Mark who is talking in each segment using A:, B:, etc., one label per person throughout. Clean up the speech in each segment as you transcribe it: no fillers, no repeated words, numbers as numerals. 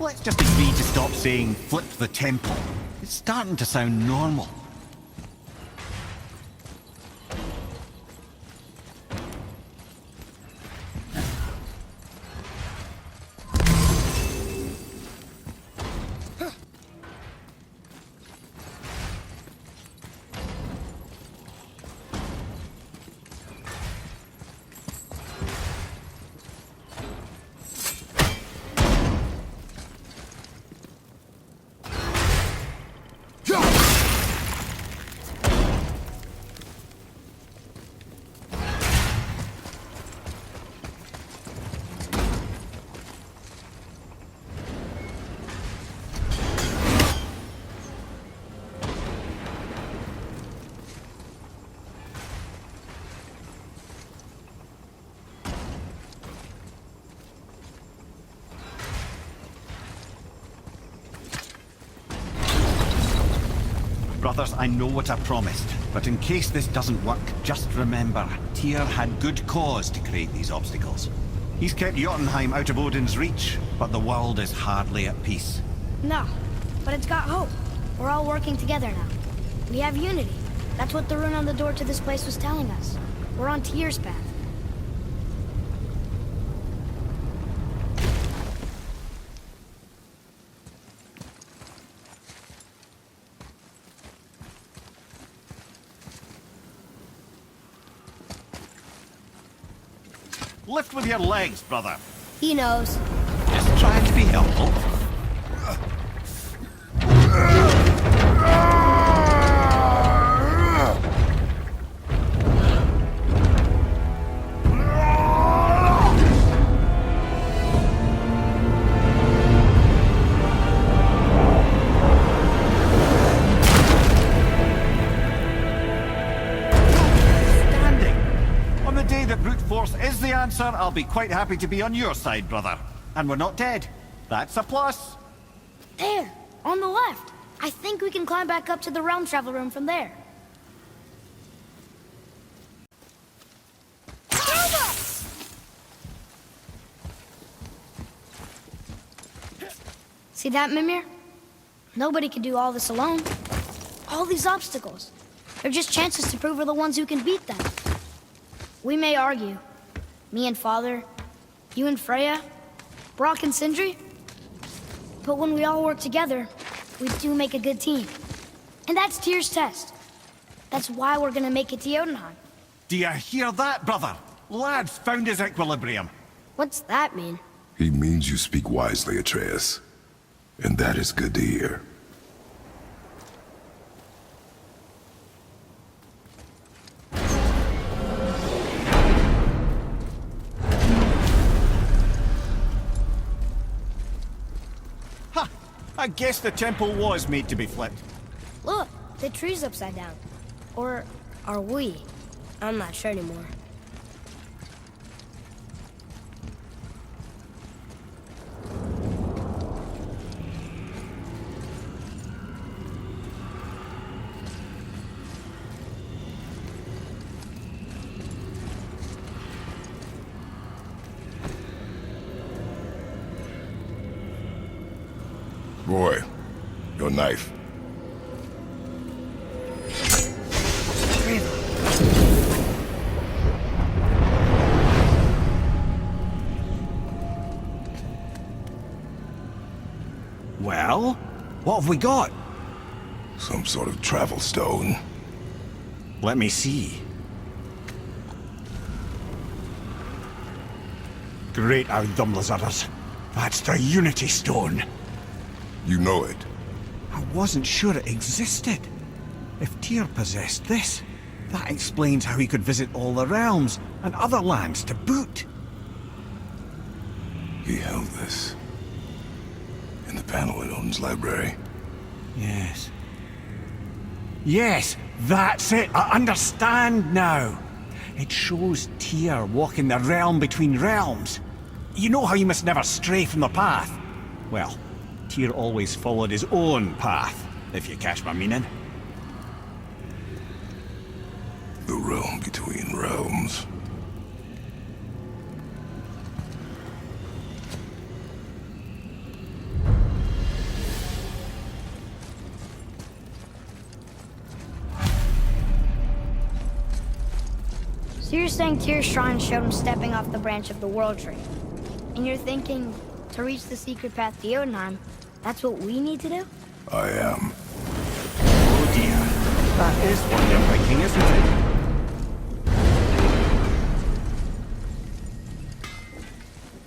A: let's just agree to stop saying flip the temple. It's starting to sound normal. Brothers, I know what I promised, but in case this doesn't work, just remember, Tyr had good cause to create these obstacles. He's kept Jotunheim out of Odin's reach, but the world is hardly at peace.
B: No, but it's got hope. We're all working together now. We have unity. That's what the rune on the door to this place was telling us. We're on Tyr's path.
A: Lift with your legs, brother.
B: He knows.
A: Just trying to be helpful. Is the answer, I'll be quite happy to be on your side, brother. And we're not dead. That's a plus.
B: There, on the left. I think we can climb back up to the realm travel room from there. See that, Mimir? Nobody can do all this alone. All these obstacles. They're just chances to prove we're the ones who can beat them. We may argue. Me and Father, you and Freya, Brock and Sindri. But when we all work together, we do make a good team. And that's Tyr's test. That's why we're gonna make it to Jotunheim.
A: Do you hear that, brother? Lad's found his equilibrium.
B: What's that mean?
C: He means you speak wisely, Atreus. And that is good to hear.
A: I guess the temple was made to be flipped.
B: Look, the tree's upside down. Or are we? I'm not sure anymore.
C: Boy, your knife.
A: Well, what have we got?
C: Some sort of travel stone.
A: Let me see. Great Audumlazaras. That's the Unity Stone.
C: You know it.
A: I wasn't sure it existed. If Tyr possessed this, that explains how he could visit all the realms and other lands to boot.
C: He held this in the panel in Odin's library.
A: Yes. Yes, that's it. I understand now. It shows Tyr walking the realm between realms. You know how you must never stray from the path? Well, Tyr always followed his own path, if you catch my meaning.
C: The realm between realms.
B: Tyr's saying Tyr's shrine showed him stepping off the branch of the world tree. And you're thinking, to reach the secret path to Jotunheim, that's what we need to do?
C: I am.
A: Oh dear. That is wonder-breaking, isn't it?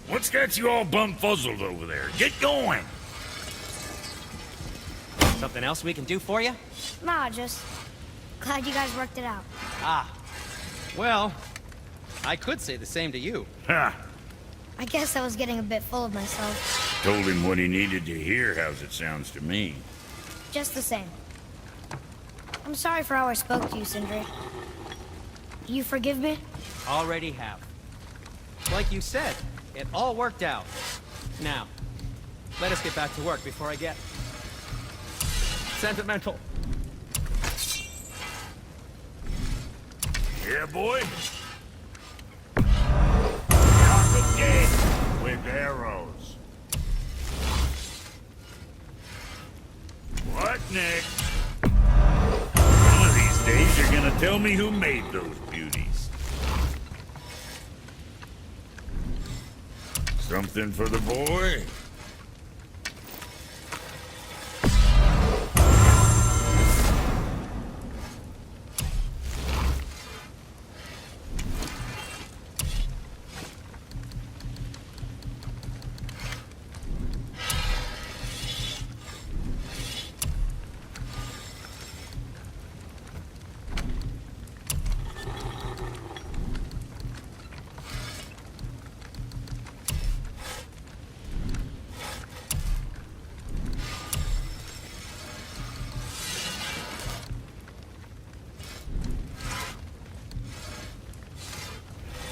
D: What's got you all bum-fuzzled over there? Get going!
E: Something else we can do for you?
B: Nah, just glad you guys worked it out.
E: Ah. Well, I could say the same to you.
D: Ha!
B: I guess I was getting a bit full of myself.
D: Told him what he needed to hear, how's it sounds to me.
B: Just the same. I'm sorry for how I spoke to you, Sindri. You forgive me?
E: Already have. Like you said, it all worked out. Now, let us get back to work before I get sentimental.
D: Yeah, boy? Shot the dead with arrows. What next? One of these days you're gonna tell me who made those beauties. Something for the boy?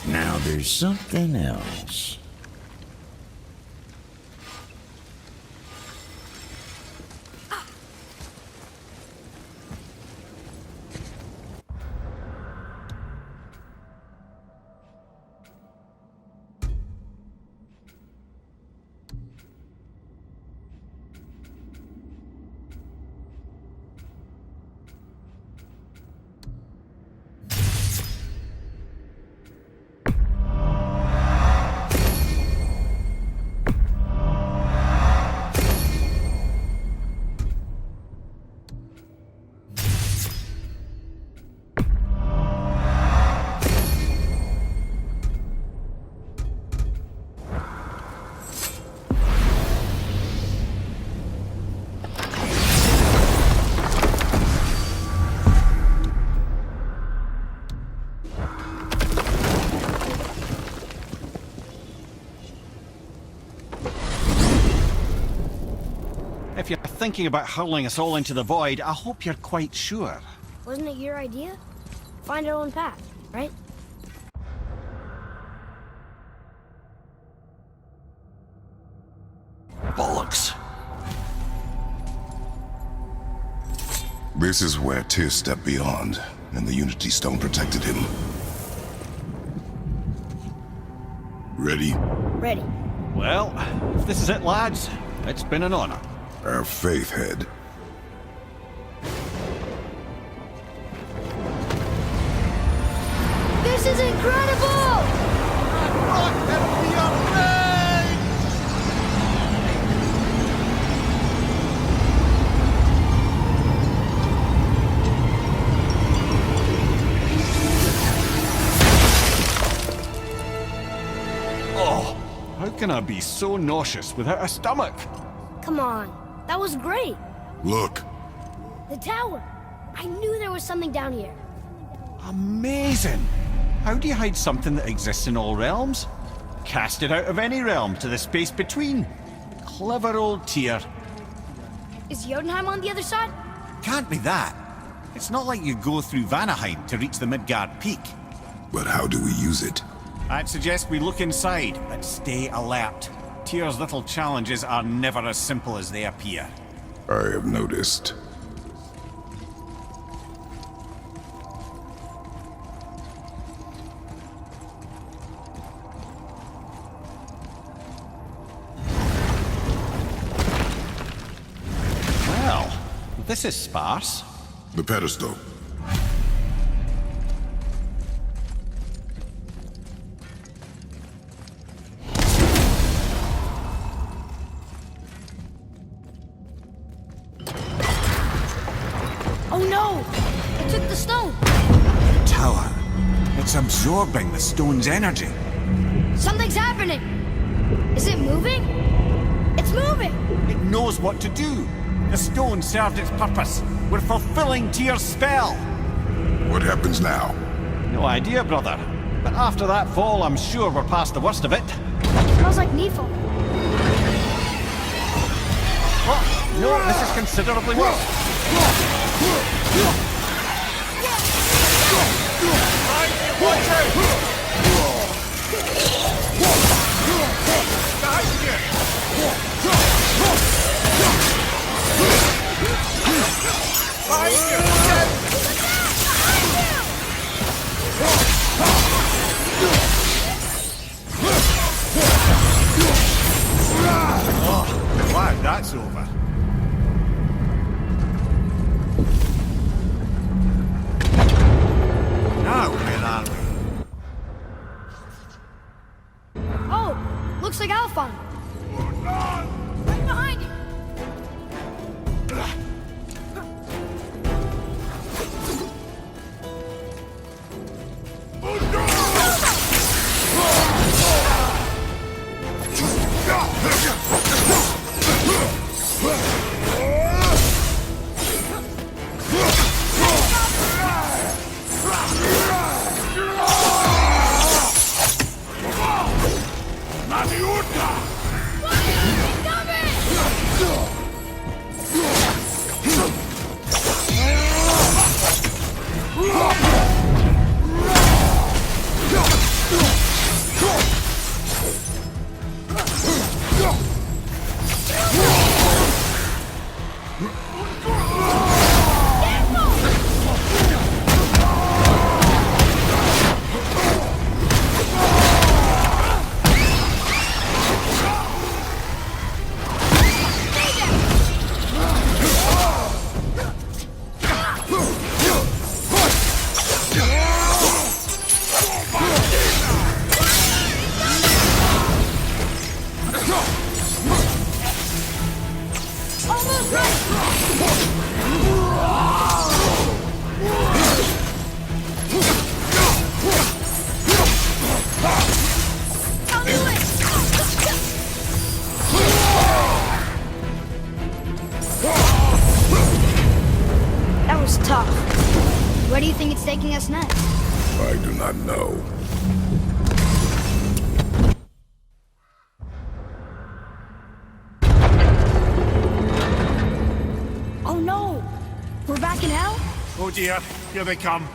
D: Now there's something else.
A: If you're thinking about hurling us all into the void, I hope you're quite sure.
B: Wasn't it your idea? Find our own path, right?
A: Bollocks.
C: This is where Tyr stepped beyond, and the Unity Stone protected him. Ready?
B: Ready.
A: Well, if this is it, lads, it's been an honor.
C: Our faith head.
B: This is incredible!
A: Oh, how can I be so nauseous without a stomach?
B: Come on, that was great.
C: Look,
B: The tower. I knew there was something down here.
A: Amazing! How do you hide something that exists in all realms? Cast it out of any realm to the space between. Clever old Tyr.
B: Is Jotunheim on the other side?
A: Can't be that. It's not like you go through Vanaheim to reach the Midgard Peak.
C: but how do we use it?
A: I'd suggest we look inside, but stay alert. Tyr's little challenges are never as simple as they appear.
C: I have noticed.
A: Well, this is sparse.
C: The pedestal.
B: Oh no! It took the stone!
A: Tower. It's absorbing the stone's energy.
B: Something's happening! Is it moving? It's moving!
A: It knows what to do. The stone served its purpose. We're fulfilling Tyr's spell.
C: What happens now?
A: No idea, brother. But after that fall, I'm sure we're past the worst of it.
B: Smells like Nephil.
A: Oh, no, this is considerably worse. Watch out! Behind you! Behind you! Oh, wow, that's over. Now, where are we?
B: Oh, looks like Alphon. Right behind you. That was tough. Where do you think it's taking us next?
C: I do not know.
B: Oh no! We're back in hell?
D: Oh dear, here they come.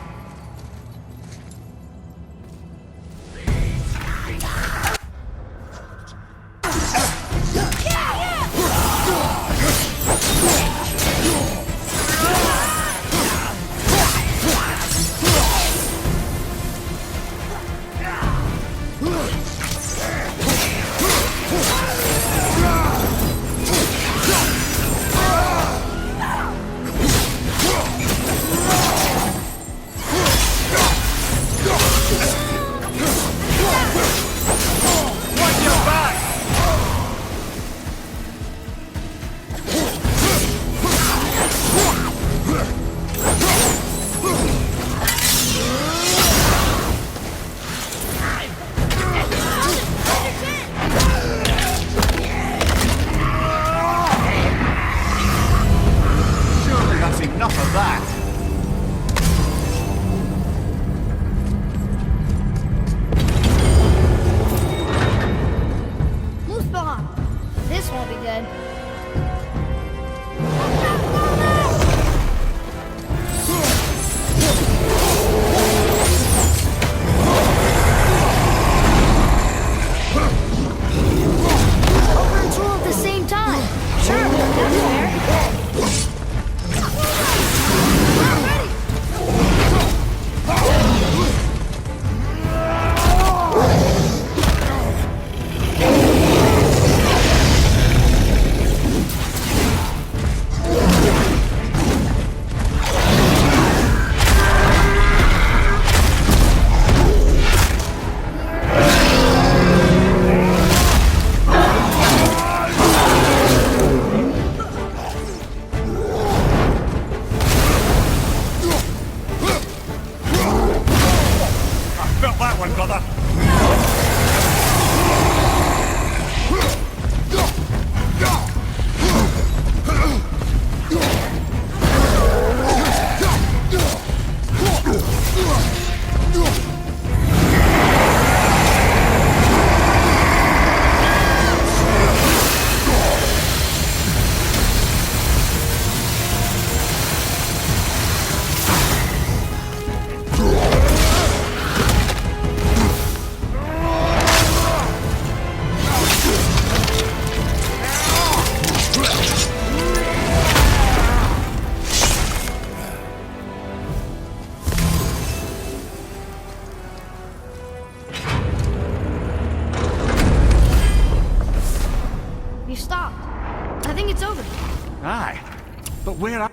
A: But where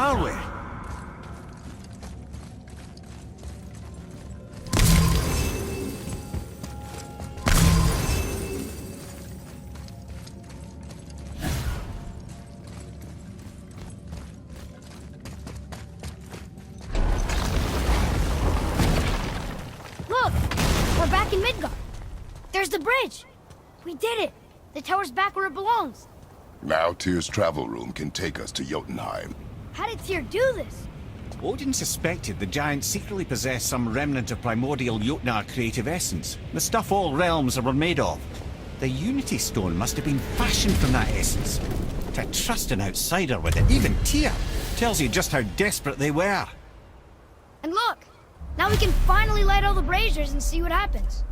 A: are we?
B: Look! We're back in Midgard. There's the bridge. We did it. The tower's back where it belongs.
C: Now Tyr's travel room can take us to Jotunheim.
B: How did Tyr do this?
A: Odin suspected the giants secretly possessed some remnant of primordial Jotnar creative essence, the stuff all realms were made of. The Unity Stone must have been fashioned from that essence. To trust an outsider with it, even Tyr, tells you just how desperate they were.
B: And look! Now we can finally light all the braziers and see what happens.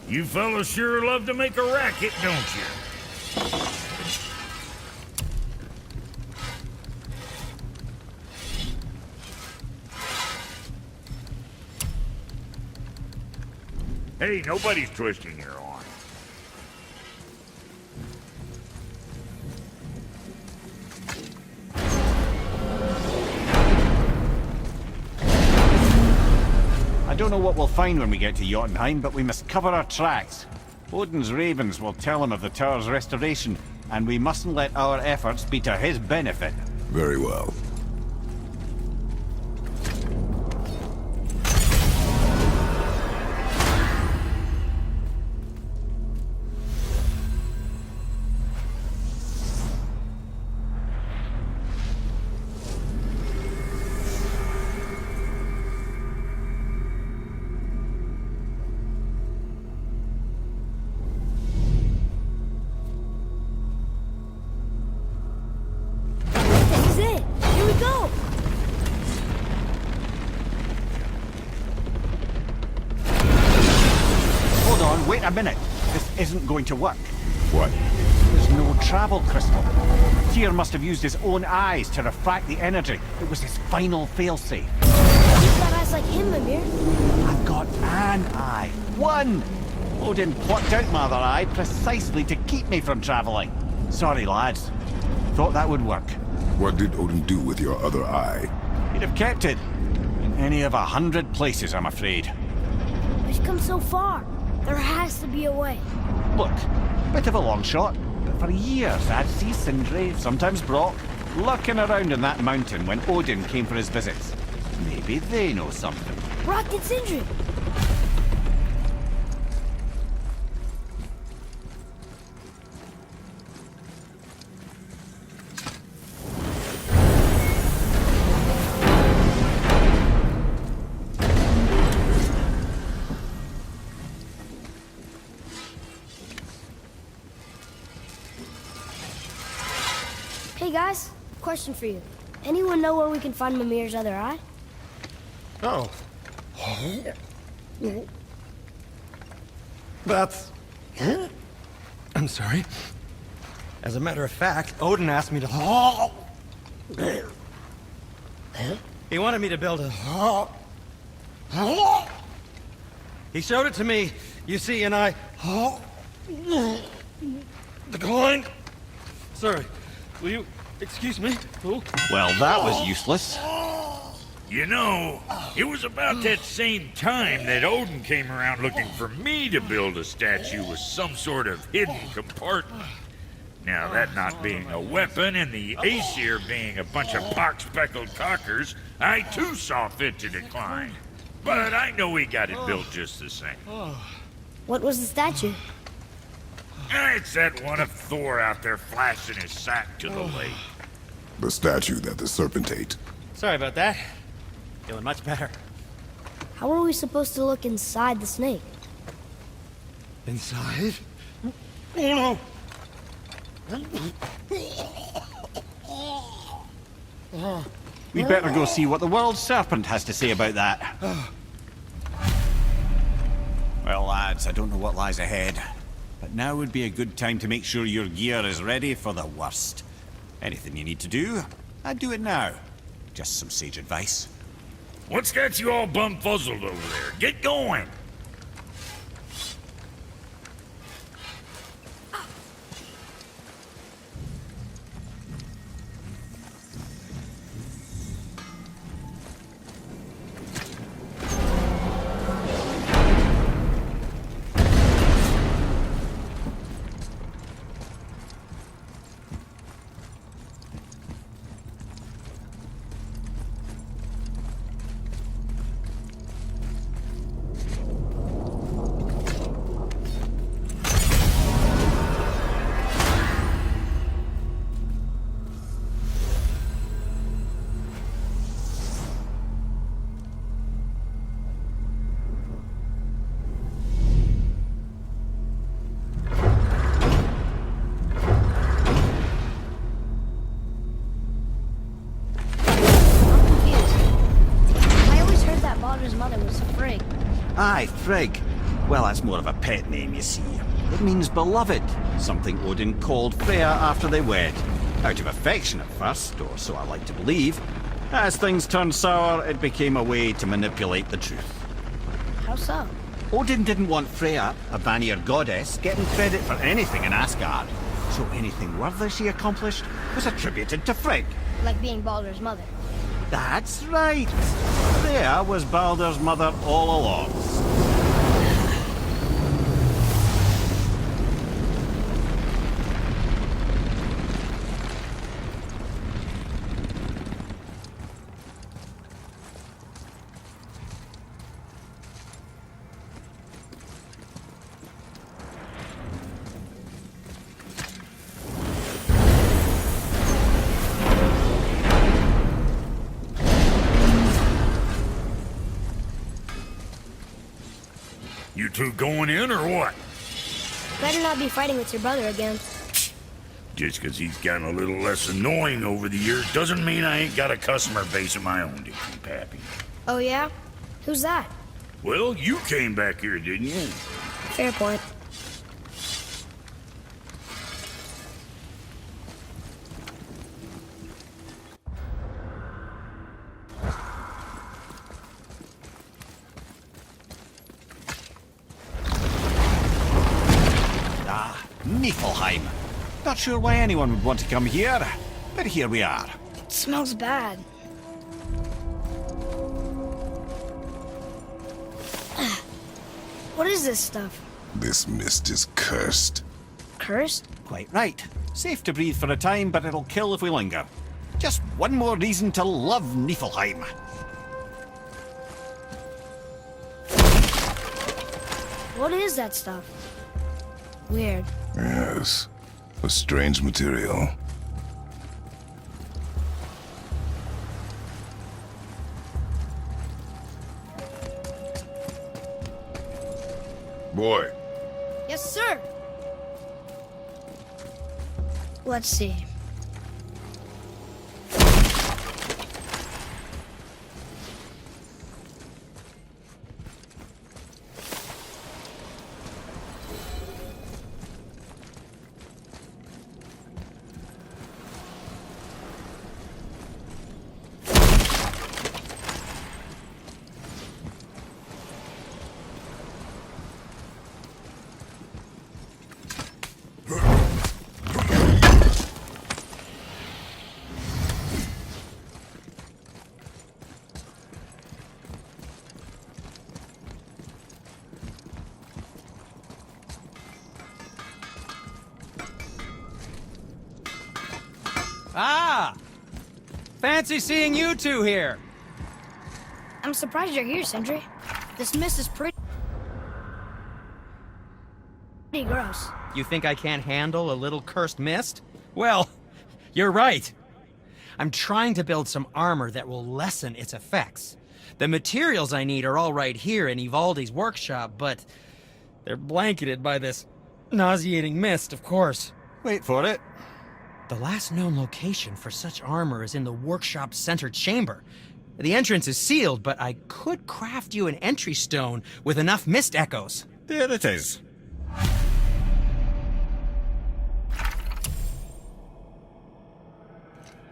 D: You fellas sure love to make a racket, don't you? Hey, nobody's twisting your arm.
A: I don't know what we'll find when we get to Jotunheim, but we must cover our tracks. Odin's ravens will tell him of the tower's restoration, and we mustn't let our efforts be to his benefit.
C: Very well.
B: This is it. Here we go.
A: Hold on, wait a minute. This isn't going to work.
C: What?
A: There's no travel crystal. Tyr must have used his own eyes to refract the energy. It was his final failsafe.
B: You've got eyes like him, Mimir.
A: I've got an eye. One! Odin plucked out my other eye precisely to keep me from traveling. Sorry, lads. Thought that would work.
C: What did Odin do with your other eye?
A: He'd have kept it. In any of 100 places, I'm afraid.
B: We've come so far. There has to be a way.
A: Look, bit of a long shot, but for years I'd see Sindri, sometimes Brock, lurking around in that mountain when Odin came for his visits. Maybe they know something.
B: Brock and Sindri. Hey guys, question for you. Anyone know where we can find Mimir's other eye?
F: Oh. That's... I'm sorry. As a matter of fact, Odin asked me to... He wanted me to build a... He showed it to me, you see, and I... Declined. Sorry. Will you excuse me? Oh.
A: Well, that was useless.
D: You know, it was about that same time that Odin came around looking for me to build a statue with some sort of hidden compartment. Now, that not being a weapon and the Aesir being a bunch of pock-speckled cockers, I too saw fit to decline. But I know he got it built just the same.
B: What was the statue?
D: It's that one of Thor out there flashing his sack to the lake.
C: The statue that the serpent ate.
E: Sorry about that. Feeling much better.
B: How are we supposed to look inside the snake?
F: Inside? Oh no!
A: We'd better go see what the world serpent has to say about that. Well, lads, I don't know what lies ahead, but now would be a good time to make sure your gear is ready for the worst. Anything you need to do, I'd do it now. Just some sage advice.
D: What's got you all bum-fuzzled over there? Get going!
A: Aye, Frigg. Well, that's more of a pet name, you see. It means beloved, something Odin called Freya after they wed. Out of affection at first, or so I like to believe. As things turned sour, it became a way to manipulate the truth.
B: How so?
A: Odin didn't want Freya, a Vanir goddess, getting credit for anything in Asgard. So anything worthy she accomplished was attributed to Frigg.
B: Like being Baldur's mother.
A: That's right. Freya was Baldur's mother all along.
D: You two going in or what?
B: Better not be fighting with your brother again.
D: Just 'cause he's gotten a little less annoying over the years doesn't mean I ain't got a customer base of my own to keep happy.
B: Oh yeah? Who's that?
D: Well, you came back here, didn't you?
B: Fair point.
A: Niflheim. Not sure why anyone would want to come here, but here we are.
B: It smells bad. What is this stuff?
C: This mist is cursed.
B: Cursed?
A: Quite right. Safe to breathe for a time, but it'll kill if we linger. Just one more reason to love Niflheim.
B: What is that stuff? Weird.
C: Yes. A strange material. Boy.
B: Yes, sir. Let's see.
E: Ah! Fancy seeing you two here.
B: I'm surprised you're here, Sindri. This mist is pretty gross.
E: You think I can't handle a little cursed mist? Well, you're right. I'm trying to build some armor that will lessen its effects. The materials I need are all right here in Ivaldi's workshop, but they're blanketed by this nauseating mist, of course.
F: Wait for it.
E: The last known location for such armor is in the workshop's center chamber. The entrance is sealed, but I could craft you an entry stone with enough mist echoes.
F: There it is.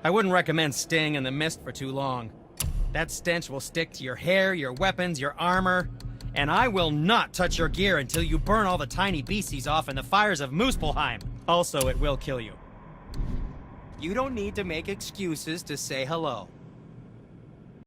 E: I wouldn't recommend staying in the mist for too long. That stench will stick to your hair, your weapons, your armor, and I will not touch your gear until you burn all the tiny beasties off in the fires of Muspelheim. Also, it will kill you. You don't need to make excuses to say hello.